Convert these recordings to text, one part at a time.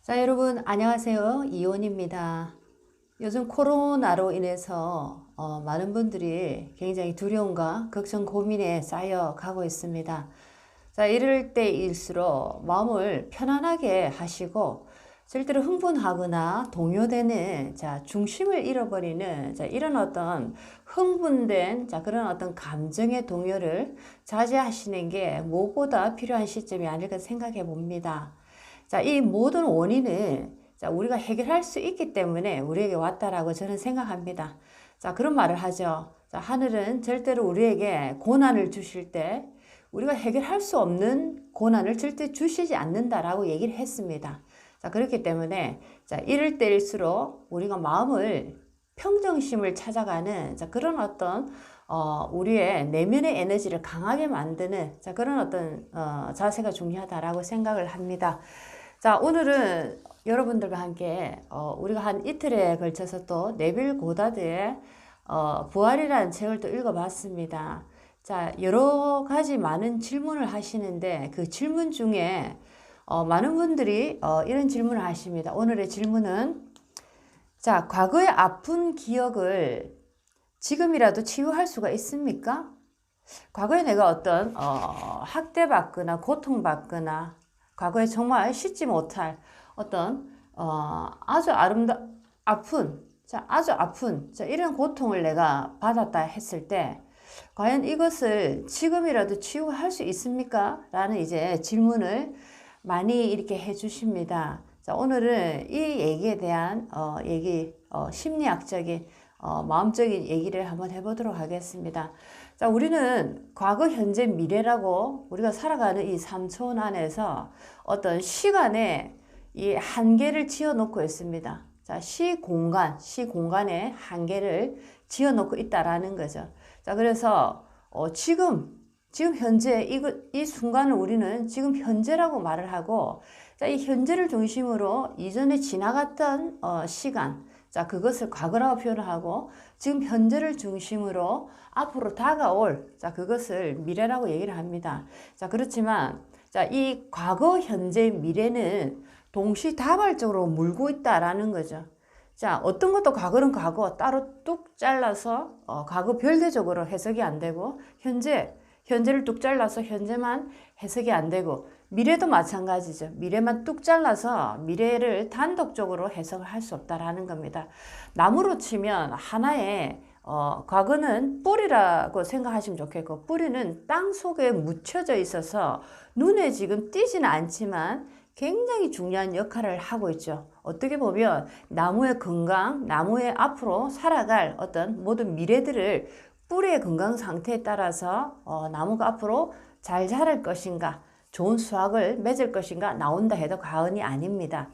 자, 여러분 안녕하세요. 이온입니다. 요즘 코로나로 인해서 많은 분들이 굉장히 두려움과 걱정, 고민에 쌓여 가고 있습니다. 자, 이럴 때일수록 마음을 편안하게 하시고 절대로 흥분하거나 동요되는 중심을 잃어버리는 이런 어떤 흥분된 그런 어떤 감정의 동요를 자제하시는 게 무엇보다 필요한 시점이 아닐까 생각해 봅니다. 이 모든 원인은 우리가 해결할 수 있기 때문에 우리에게 왔다라고 저는 생각합니다. 그런 말을 하죠. 하늘은 절대로 우리에게 고난을 주실 때 우리가 해결할 수 없는 고난을 절대 주시지 않는다라고 얘기를 했습니다. 그렇기 때문에 이럴 때일수록 우리가 마음을 평정심을 찾아가는 그런 어떤 우리의 내면의 에너지를 강하게 만드는 그런 어떤 자세가 중요하다라고 생각을 합니다. 자, 오늘은 여러분들과 함께 우리가 한 이틀에 걸쳐서 또 네빌 고다드의 부활이라는 책을 또 읽어봤습니다. 자, 여러 가지 많은 질문을 하시는데 그 질문 중에 많은 분들이 이런 질문을 하십니다. 오늘의 질문은 과거의 아픈 기억을 지금이라도 치유할 수가 있습니까? 과거에 내가 어떤 학대받거나 고통받거나 과거에 정말 씻지 못할 어떤 아주 아픈 이런 고통을 내가 받았다 했을 때 과연 이것을 지금이라도 치유할 수 있습니까? 라는 이제 질문을 많이 이렇게 해 주십니다. 자, 오늘은 이 얘기에 대한 심리학적인 마음적인 얘기를 한번 해보도록 하겠습니다. 자, 우리는 과거, 현재, 미래라고 우리가 살아가는 이 삶촌 안에서 어떤 시간에 이 한계를 지어 놓고 있습니다. 자, 시공간에 한계를 지어 놓고 있다라는 거죠. 자, 그래서 지금 현재 이 순간을 우리는 지금 현재라고 말을 하고, 이 현재를 중심으로 이전에 지나갔던 시간, 그것을 과거라고 표현을 하고, 지금 현재를 중심으로 앞으로 다가올 그것을 미래라고 얘기를 합니다. 그렇지만 이 과거, 현재, 미래는 동시다발적으로 물고 있다라는 거죠. 어떤 것도 과거는 과거 따로 뚝 잘라서 과거 별개적으로 해석이 안 되고, 현재를 뚝 잘라서 현재만 해석이 안 되고, 미래도 마찬가지죠. 미래만 뚝 잘라서 미래를 단독적으로 해석을 할 수 없다라는 겁니다. 나무로 치면 하나의 과거는 뿌리라고 생각하시면 좋겠고, 뿌리는 땅 속에 묻혀져 있어서 눈에 지금 띄지는 않지만 굉장히 중요한 역할을 하고 있죠. 어떻게 보면 나무의 건강, 나무의 앞으로 살아갈 어떤 모든 미래들을 뿌리의 건강 상태에 따라서 나무가 앞으로 잘 자랄 것인가, 좋은 수확을 맺을 것인가 나온다 해도 과언이 아닙니다.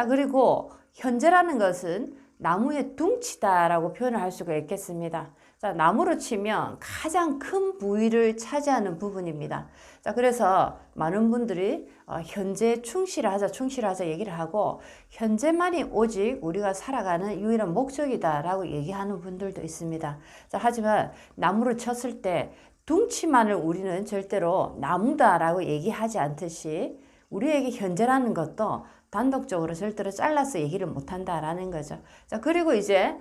그리고 현재라는 것은 나무의 둥치다라고 표현을 할 수가 있겠습니다. 나무로 치면 가장 큰 부위를 차지하는 부분입니다. 그래서 많은 분들이 현재에 충실하자 얘기를 하고, 현재만이 오직 우리가 살아가는 유일한 목적이다라고 얘기하는 분들도 있습니다. 하지만 나무를 쳤을 때 둥치만을 우리는 절대로 나무다라고 얘기하지 않듯이 우리에게 현재라는 것도 단독적으로 절대로 잘라서 얘기를 못한다라는 거죠. 그리고 이제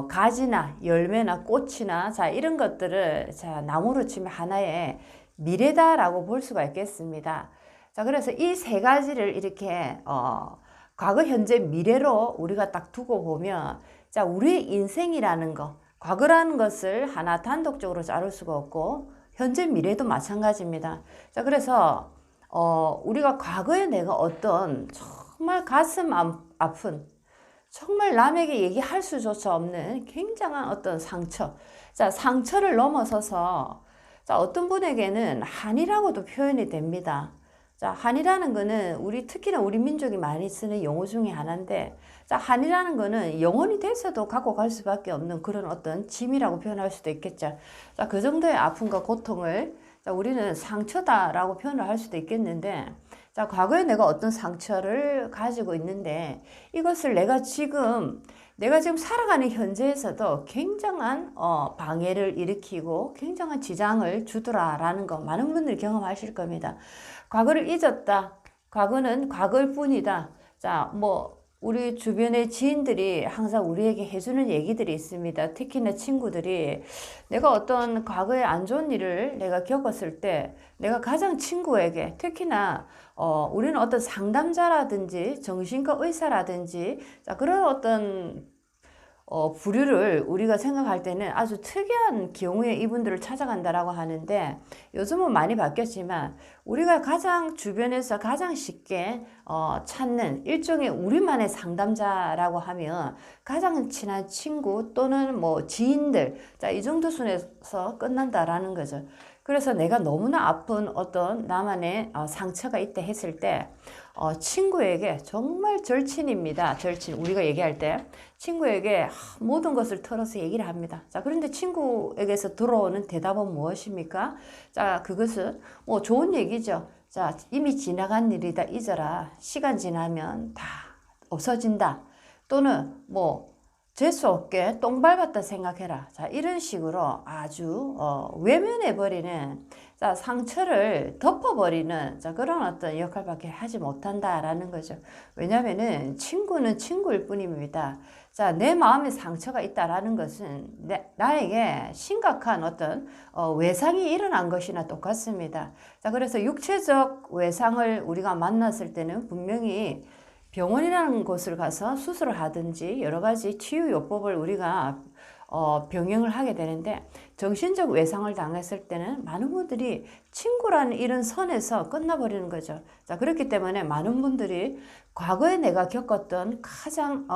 가지나 열매나 꽃이나 이런 것들을 나무로 치면 하나의 미래다라고 볼 수가 있겠습니다. 그래서 이 세 가지를 이렇게 과거, 현재, 미래로 우리가 딱 두고 보면 우리의 인생이라는 거, 과거라는 것을 하나 단독적으로 자를 수가 없고, 현재, 미래도 마찬가지입니다. 그래서 우리가 과거에 내가 어떤 정말 가슴 아픈, 정말 남에게 얘기할 수조차 없는 굉장한 어떤 상처를 넘어서서 어떤 분에게는 한이라고도 표현이 됩니다. 한이라는 거는 특히나 우리 민족이 많이 쓰는 용어 중에 하나인데, 한이라는 거는 영원히 돼서도 갖고 갈 수밖에 없는 그런 어떤 짐이라고 표현할 수도 있겠죠. 그 정도의 아픔과 고통을 우리는 상처다라고 표현을 할 수도 있겠는데, 과거에 내가 어떤 상처를 가지고 있는데 이것을 내가 지금 살아가는 현재에서도 굉장한 방해를 일으키고 굉장한 지장을 주더라라는 거 많은 분들이 경험하실 겁니다. 과거를 잊었다. 과거는 과거일 뿐이다. 자, 뭐 우리 주변의 지인들이 항상 우리에게 해주는 얘기들이 있습니다. 특히나 친구들이 내가 어떤 과거에 안 좋은 일을 내가 겪었을 때 내가 가장 친구에게 특히나 우리는 어떤 상담자라든지 정신과 의사라든지 자, 그런 어떤 부류를 우리가 생각할 때는 아주 특이한 경우에 이분들을 찾아간다라고 하는데 요즘은 많이 바뀌었지만 우리가 가장 주변에서 가장 쉽게 찾는 일종의 우리만의 상담자라고 하면 가장 친한 친구 또는 뭐 지인들 자, 이 정도 순에서 끝난다라는 거죠. 그래서 내가 너무나 아픈 어떤 나만의 상처가 있다 했을 때 친구에게 정말 절친입니다. 절친 우리가 얘기할 때 친구에게 모든 것을 털어서 얘기를 합니다. 자, 그런데 친구에게서 들어오는 대답은 무엇입니까? 자, 그것은 뭐 좋은 얘기죠. 자, 이미 지나간 일이다 잊어라. 시간 지나면 다 없어진다. 또는 뭐 재수 없게 똥 밟았다 생각해라. 자, 이런 식으로 아주 외면해버리는 자, 상처를 덮어버리는 자, 그런 어떤 역할밖에 하지 못한다라는 거죠. 왜냐하면은 친구는 친구일 뿐입니다. 자, 내 마음에 상처가 있다라는 것은 나에게 심각한 어떤 외상이 일어난 것이나 똑같습니다. 자, 그래서 육체적 외상을 우리가 만났을 때는 분명히 병원이라는 곳을 가서 수술을 하든지 여러 가지 치유요법을 우리가 병행을 하게 되는데 정신적 외상을 당했을 때는 많은 분들이 친구라는 이런 선에서 끝나버리는 거죠. 자, 그렇기 때문에 많은 분들이 과거에 내가 겪었던 가장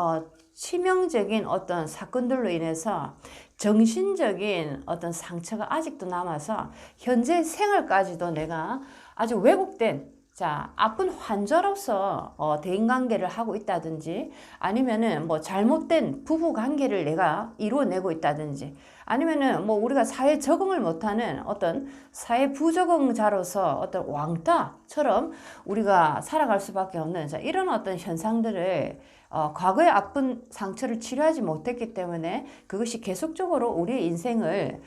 치명적인 어떤 사건들로 인해서 정신적인 어떤 상처가 아직도 남아서 현재 생활까지도 내가 아주 왜곡된 자, 아픈 환자로서 대인관계를 하고 있다든지 아니면은 뭐 잘못된 부부관계를 내가 이루어내고 있다든지 아니면은 뭐 우리가 사회 적응을 못하는 어떤 사회 부적응자로서 어떤 왕따처럼 우리가 살아갈 수밖에 없는 자, 이런 어떤 현상들을 과거의 아픈 상처를 치료하지 못했기 때문에 그것이 계속적으로 우리의 인생을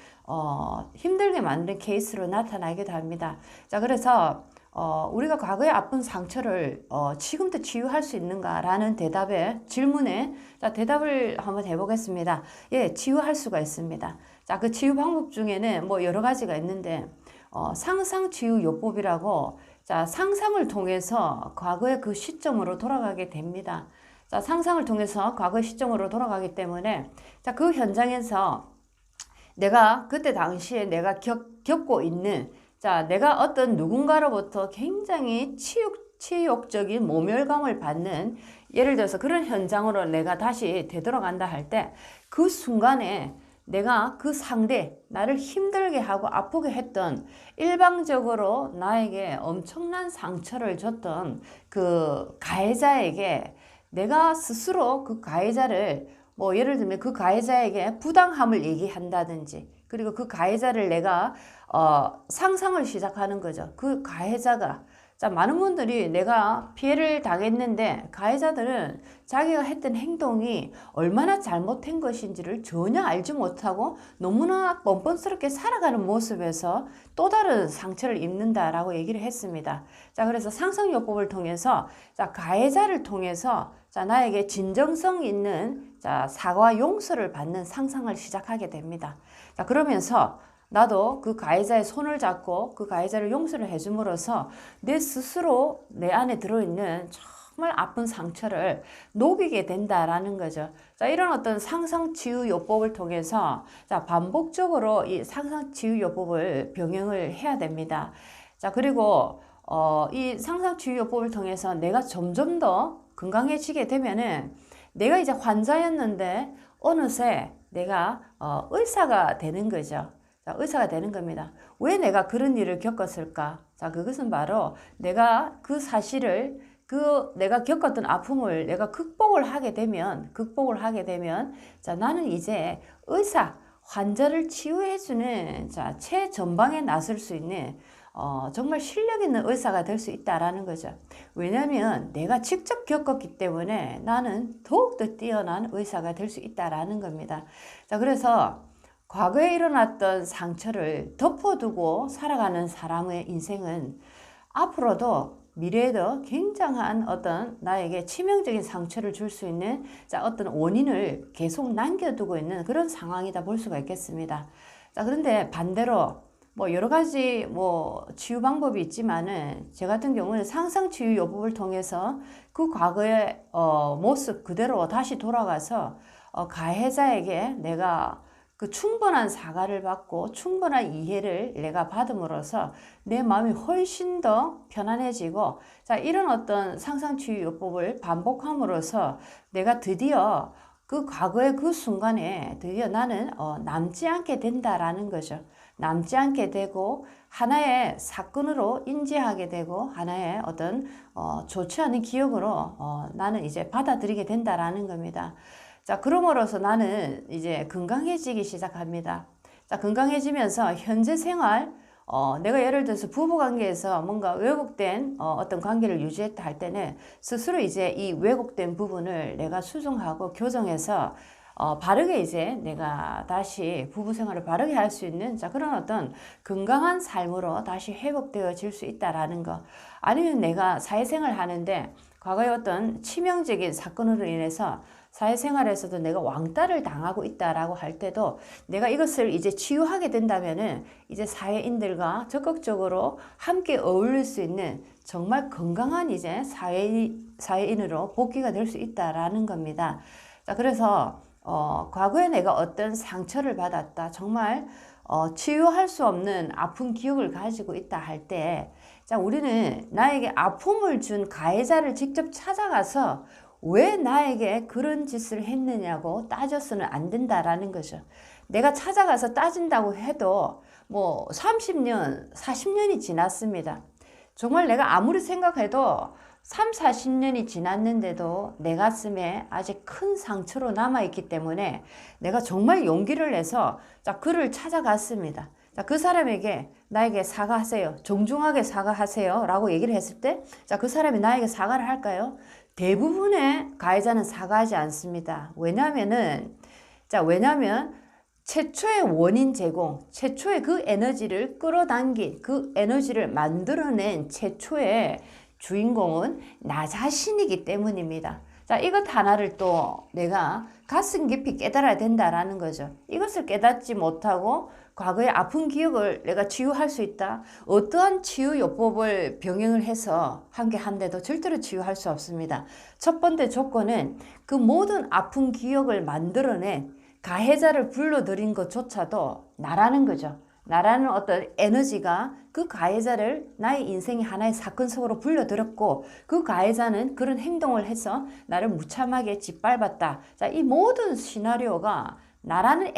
힘들게 만든 케이스로 나타나기도 합니다. 자, 그래서 우리가 과거의 아픈 상처를 지금도 치유할 수 있는가라는 질문에 자, 대답을 한번 해보겠습니다. 예, 치유할 수가 있습니다. 자, 그 치유 방법 중에는 뭐 여러 가지가 있는데 상상치유요법이라고 자, 상상을 통해서 과거의 그 시점으로 돌아가게 됩니다. 자, 상상을 통해서 과거의 시점으로 돌아가기 때문에 자, 그 현장에서 내가 그때 당시에 내가 겪고 있는 자, 내가 어떤 누군가로부터 굉장히 치욕적인 모멸감을 받는 예를 들어서 그런 현장으로 내가 다시 되돌아간다 할 때 그 순간에 내가 그 상대, 나를 힘들게 하고 아프게 했던 일방적으로 나에게 엄청난 상처를 줬던 그 가해자에게 내가 스스로 그 가해자를 뭐 예를 들면 그 가해자에게 부당함을 얘기한다든지 그리고 그 가해자를 내가 상상을 시작하는 거죠. 그 가해자가 자, 많은 분들이 내가 피해를 당했는데 가해자들은 자기가 했던 행동이 얼마나 잘못된 것인지를 전혀 알지 못하고 너무나 뻔뻔스럽게 살아가는 모습에서 또 다른 상처를 입는다라고 얘기를 했습니다. 자, 그래서 상상요법을 통해서 자, 가해자를 통해서 자, 나에게 진정성 있는 자, 사과와 용서를 받는 상상을 시작하게 됩니다. 자, 그러면서 나도 그 가해자의 손을 잡고 그 가해자를 용서를 해줌으로써 내 스스로 내 안에 들어있는 정말 아픈 상처를 녹이게 된다라는 거죠. 자, 이런 어떤 상상치유요법을 통해서 자, 반복적으로 이 상상치유요법을 병행을 해야 됩니다. 자, 그리고 이 상상치유요법을 통해서 내가 점점 더 건강해지게 되면은 내가 이제 환자였는데 어느새 내가 의사가 되는 거죠. 자, 의사가 되는 겁니다. 왜 내가 그런 일을 겪었을까? 자, 그것은 바로 내가 그 사실을 내가 겪었던 아픔을 내가 극복을 하게 되면 자, 나는 이제 환자를 치유해주는 자, 최전방에 나설 수 있는 정말 실력 있는 의사가 될 수 있다라는 거죠. 왜냐하면 내가 직접 겪었기 때문에 나는 더욱더 뛰어난 의사가 될 수 있다라는 겁니다. 자, 그래서 과거에 일어났던 상처를 덮어두고 살아가는 사람의 인생은 앞으로도 미래에도 굉장한 어떤 나에게 치명적인 상처를 줄 수 있는 자, 어떤 원인을 계속 남겨두고 있는 그런 상황이다 볼 수가 있겠습니다. 자, 그런데 반대로 뭐 여러 가지 뭐 치유 방법이 있지만은 제 같은 경우는 상상 치유 요법을 통해서 그 과거의 모습 그대로 다시 돌아가서 가해자에게 내가 그 충분한 사과를 받고 충분한 이해를 내가 받음으로써 내 마음이 훨씬 더 편안해지고, 자, 이런 어떤 상상치유 요법을 반복함으로써 내가 드디어 그 과거의 그 순간에 드디어 나는 남지 않게 된다라는 거죠. 남지 않게 되고 하나의 사건으로 인지하게 되고 하나의 어떤 좋지 않은 기억으로 나는 이제 받아들이게 된다라는 겁니다. 자, 그럼으로써 나는 이제 건강해지기 시작합니다. 자, 건강해지면서 현재 생활, 내가 예를 들어서 부부관계에서 뭔가 왜곡된 어떤 관계를 유지했다 할 때는 스스로 이제 이 왜곡된 부분을 내가 수정하고 교정해서 바르게 이제 내가 다시 부부 생활을 바르게 할 수 있는 자, 그런 어떤 건강한 삶으로 다시 회복되어질 수 있다라는 거. 아니면 내가 사회생활을 하는데 과거의 어떤 치명적인 사건으로 인해서 사회생활에서도 내가 왕따를 당하고 있다라고 할 때도 내가 이것을 이제 치유하게 된다면은 이제 사회인들과 적극적으로 함께 어울릴 수 있는 정말 건강한 이제 사회인으로 복귀가 될 수 있다라는 겁니다. 자, 그래서 과거에 내가 어떤 상처를 받았다, 정말 치유할 수 없는 아픈 기억을 가지고 있다 할 때, 자, 우리는 나에게 아픔을 준 가해자를 직접 찾아가서 왜 나에게 그런 짓을 했느냐고 따져서는 안 된다라는 거죠. 내가 찾아가서 따진다고 해도 뭐 30년, 40년이 지났습니다. 정말 내가 아무리 생각해도 3, 40년이 지났는데도 내 가슴에 아직 큰 상처로 남아있기 때문에 내가 정말 용기를 내서 자, 그를 찾아갔습니다. 자, 그 사람에게 나에게 사과하세요. 정중하게 사과하세요. 라고 얘기를 했을 때, 자, 그 사람이 나에게 사과를 할까요? 대부분의 가해자는 사과하지 않습니다. 왜냐면은, 자, 왜냐면 최초의 원인 제공, 최초의 그 에너지를 끌어당긴, 그 에너지를 만들어낸 최초의 주인공은 나 자신이기 때문입니다. 자, 이것 하나를 또 내가 가슴 깊이 깨달아야 된다라는 거죠. 이것을 깨닫지 못하고 과거의 아픈 기억을 내가 치유할 수 있다. 어떠한 치유 요법을 병행을 해서 함께 한데도 절대로 치유할 수 없습니다. 첫 번째 조건은 그 모든 아픈 기억을 만들어낸 가해자를 불러들인 것조차도 나라는 거죠. 나라는 어떤 에너지가 그 가해자를 나의 인생의 하나의 사건 속으로 불러들였고 그 가해자는 그런 행동을 해서 나를 무참하게 짓밟았다. 자, 이 모든 시나리오가 나라는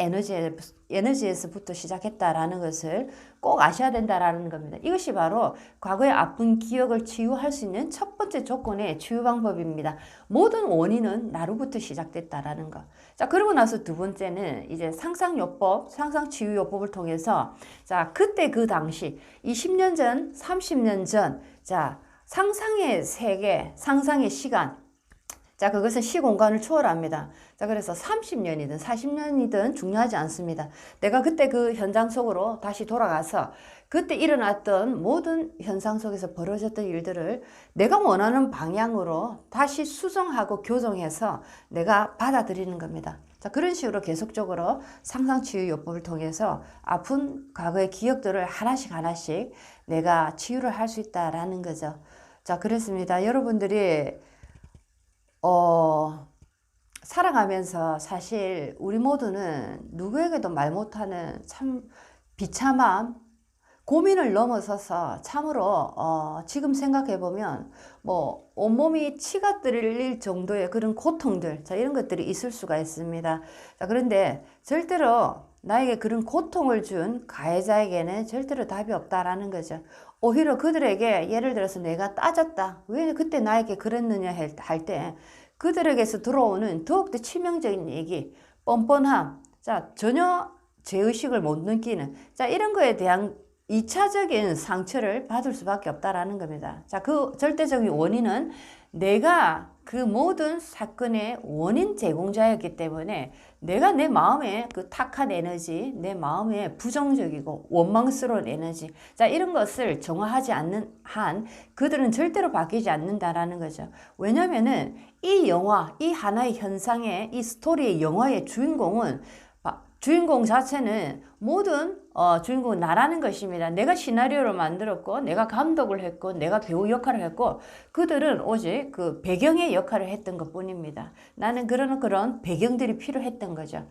에너지에서부터 시작했다라는 것을 꼭 아셔야 된다라는 겁니다. 이것이 바로 과거의 아픈 기억을 치유할 수 있는 첫 번째 조건의 치유 방법입니다. 모든 원인은 나로부터 시작됐다라는 것. 자, 그러고 나서 두 번째는 이제 상상요법, 상상치유요법을 통해서 자, 그때 그 당시 20년 전, 30년 전, 자, 상상의 세계, 상상의 시간, 자, 그것은 시공간을 초월합니다. 자, 그래서 30년이든 40년이든 중요하지 않습니다. 내가 그때 그 현장 속으로 다시 돌아가서 그때 일어났던 모든 현상 속에서 벌어졌던 일들을 내가 원하는 방향으로 다시 수정하고 교정해서 내가 받아들이는 겁니다. 자, 그런 식으로 계속적으로 상상치유요법을 통해서 아픈 과거의 기억들을 하나씩 하나씩 내가 치유를 할 수 있다라는 거죠. 자, 그렇습니다. 여러분들이 살아가면서 사실 우리 모두는 누구에게도 말 못하는 참 비참함, 고민을 넘어서서 참으로 지금 생각해보면 뭐 온몸이 치가 떨릴 정도의 그런 고통들, 자, 이런 것들이 있을 수가 있습니다. 자, 그런데 절대로 나에게 그런 고통을 준 가해자에게는 절대로 답이 없다라는 거죠. 오히려 그들에게 예를 들어서 내가 따졌다. 왜 그때 나에게 그랬느냐 할 때 그들에게서 들어오는 더욱더 치명적인 얘기, 뻔뻔함, 자, 전혀 죄의식을 못 느끼는, 자, 이런 거에 대한 2차적인 상처를 받을 수밖에 없다라는 겁니다. 자, 그 절대적인 원인은 내가 그 모든 사건의 원인 제공자였기 때문에 내가 내 마음의 그 탁한 에너지, 내 마음의 부정적이고 원망스러운 에너지, 자, 이런 것을 정화하지 않는 한 그들은 절대로 바뀌지 않는다라는 거죠. 왜냐면은 이 영화, 이 하나의 현상의, 이 스토리의 영화의 주인공 자체는 모든 주인공은 나라는 것입니다. 내가 시나리오를 만들었고, 내가 감독을 했고, 내가 배우 역할을 했고, 그들은 오직 그 배경의 역할을 했던 것 뿐입니다. 나는 그런 배경들이 필요했던 거죠.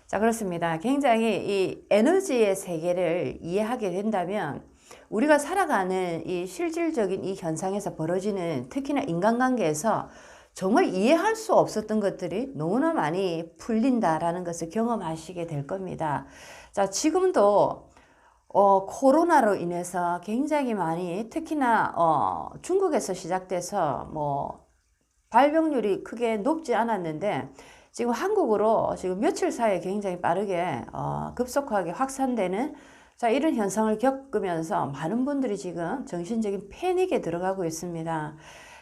자, 그렇습니다. 굉장히 이 에너지의 세계를 이해하게 된다면, 우리가 살아가는 이 실질적인 이 현상에서 벌어지는 특히나 인간관계에서 정말 이해할 수 없었던 것들이 너무나 많이 풀린다라는 것을 경험하시게 될 겁니다. 자, 지금도 코로나로 인해서 굉장히 많이 특히나 중국에서 시작돼서 뭐 발병률이 크게 높지 않았는데 지금 한국으로 지금 며칠 사이에 굉장히 빠르게 급속하게 확산되는 자, 이런 현상을 겪으면서 많은 분들이 지금 정신적인 패닉에 들어가고 있습니다.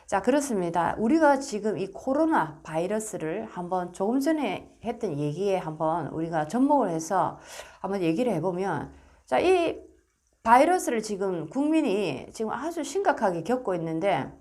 자, 그렇습니다. 우리가 지금 이 코로나 바이러스를 한번 조금 전에 했던 얘기에 한번 우리가 접목을 해서 한번 얘기를 해보면, 자, 이 바이러스를 지금 국민이 지금 아주 심각하게 겪고 있는데,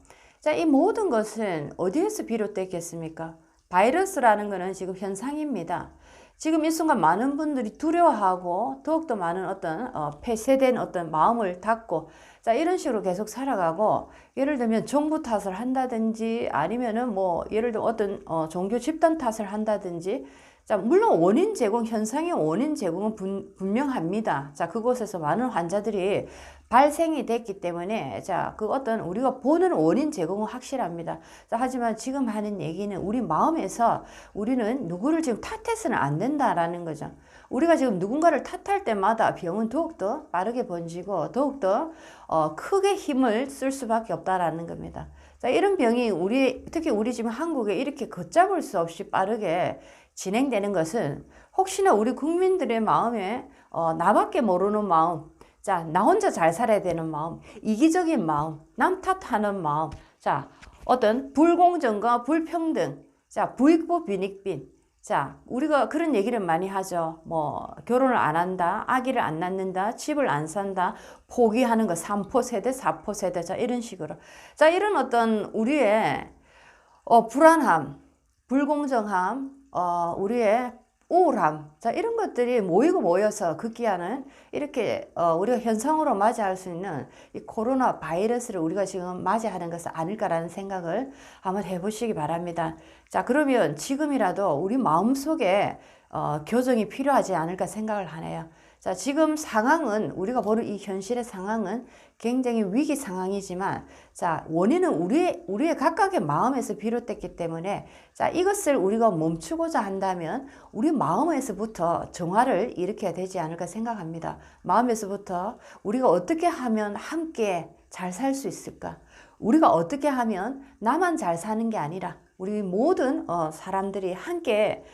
자, 이 모든 것은 어디에서 비롯됐겠습니까? 바이러스라는 것은 지금 현상입니다. 지금 이 순간 많은 분들이 두려워하고 더욱더 많은 어떤 폐쇄된 어떤 마음을 닫고 자, 이런 식으로 계속 살아가고, 예를 들면 정부 탓을 한다든지 아니면은 뭐 예를 들어 어떤 종교 집단 탓을 한다든지, 자, 물론 원인 제공, 현상의 원인 제공은 분명합니다. 자, 그곳에서 많은 환자들이 발생이 됐기 때문에, 자, 그 어떤 우리가 보는 원인 제공은 확실합니다. 자, 하지만 지금 하는 얘기는 우리 마음에서 우리는 누구를 지금 탓해서는 안 된다라는 거죠. 우리가 지금 누군가를 탓할 때마다 병은 더욱더 빠르게 번지고 더욱더 크게 힘을 쓸 수밖에 없다라는 겁니다. 자, 이런 병이 특히 우리 지금 한국에 이렇게 걷잡을 수 없이 빠르게 진행되는 것은 혹시나 우리 국민들의 마음에 나밖에 모르는 마음, 자, 나 혼자 잘 살아야 되는 마음, 이기적인 마음, 남 탓하는 마음, 자, 어떤 불공정과 불평등, 자, 부익부 빈익빈, 자, 우리가 그런 얘기를 많이 하죠. 뭐 결혼을 안 한다, 아기를 안 낳는다, 집을 안 산다, 포기하는 거 3포 세대, 4포 세대, 자, 이런 식으로. 자, 이런 어떤 우리의 불안함, 불공정함, 우리의 우울함, 자, 이런 것들이 모여서 극기하는 이렇게 우리가 현상으로 맞이할 수 있는 이 코로나 바이러스를 우리가 지금 맞이하는 것은 아닐까라는 생각을 한번 해보시기 바랍니다. 자, 그러면 지금이라도 우리 마음속에 교정이 필요하지 않을까 생각을 하네요. 자, 지금 상황은 우리가 보는 이 현실의 상황은 굉장히 위기 상황이지만, 자, 원인은 우리의 각각의 마음에서 비롯됐기 때문에, 자, 이것을 우리가 멈추고자 한다면 우리 마음에서부터 정화를 일으켜야 되지 않을까 생각합니다. 마음에서부터 우리가 어떻게 하면 함께 잘 살 수 있을까? 우리가 어떻게 하면 나만 잘 사는 게 아니라 우리 모든 사람들이 함께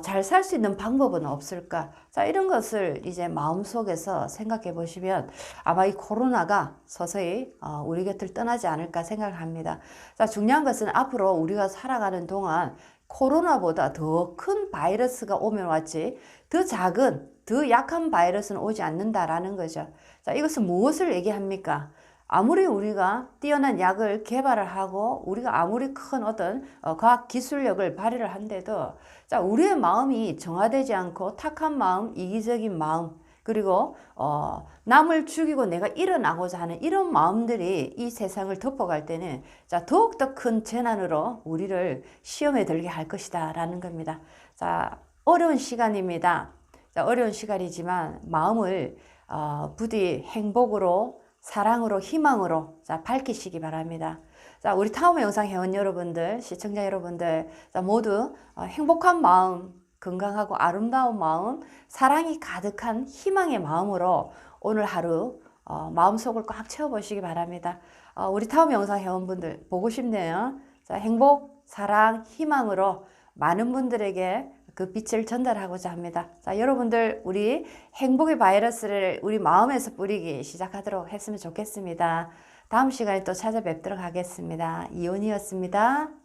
잘 살 수 있는 방법은 없을까? 자, 이런 것을 이제 마음속에서 생각해 보시면 아마 이 코로나가 서서히 우리 곁을 떠나지 않을까 생각합니다. 자, 중요한 것은 앞으로 우리가 살아가는 동안 코로나보다 더 큰 바이러스가 오면 왔지, 더 작은, 더 약한 바이러스는 오지 않는다라는 거죠. 자, 이것은 무엇을 얘기합니까? 아무리 우리가 뛰어난 약을 개발을 하고 우리가 아무리 큰 어떤 과학 기술력을 발휘를 한데도, 자, 우리의 마음이 정화되지 않고 탁한 마음, 이기적인 마음, 그리고 남을 죽이고 내가 일어나고자 하는 이런 마음들이 이 세상을 덮어갈 때는, 자, 더욱더 큰 재난으로 우리를 시험에 들게 할 것이다 라는 겁니다. 자, 어려운 시간입니다. 자, 어려운 시간이지만 마음을 부디 행복으로, 사랑으로, 희망으로, 자, 밝히시기 바랍니다. 자, 우리 타오메 영상 회원 여러분들, 시청자 여러분들, 자, 모두 행복한 마음, 건강하고 아름다운 마음, 사랑이 가득한 희망의 마음으로 오늘 하루 마음속을 꽉 채워보시기 바랍니다. 우리 타오메 영상 회원분들 보고 싶네요. 자, 행복, 사랑, 희망으로 많은 분들에게 그 빛을 전달하고자 합니다. 자, 여러분들 우리 행복의 바이러스를 우리 마음에서 뿌리기 시작하도록 했으면 좋겠습니다. 다음 시간에 또 찾아뵙도록 하겠습니다. 이온이었습니다.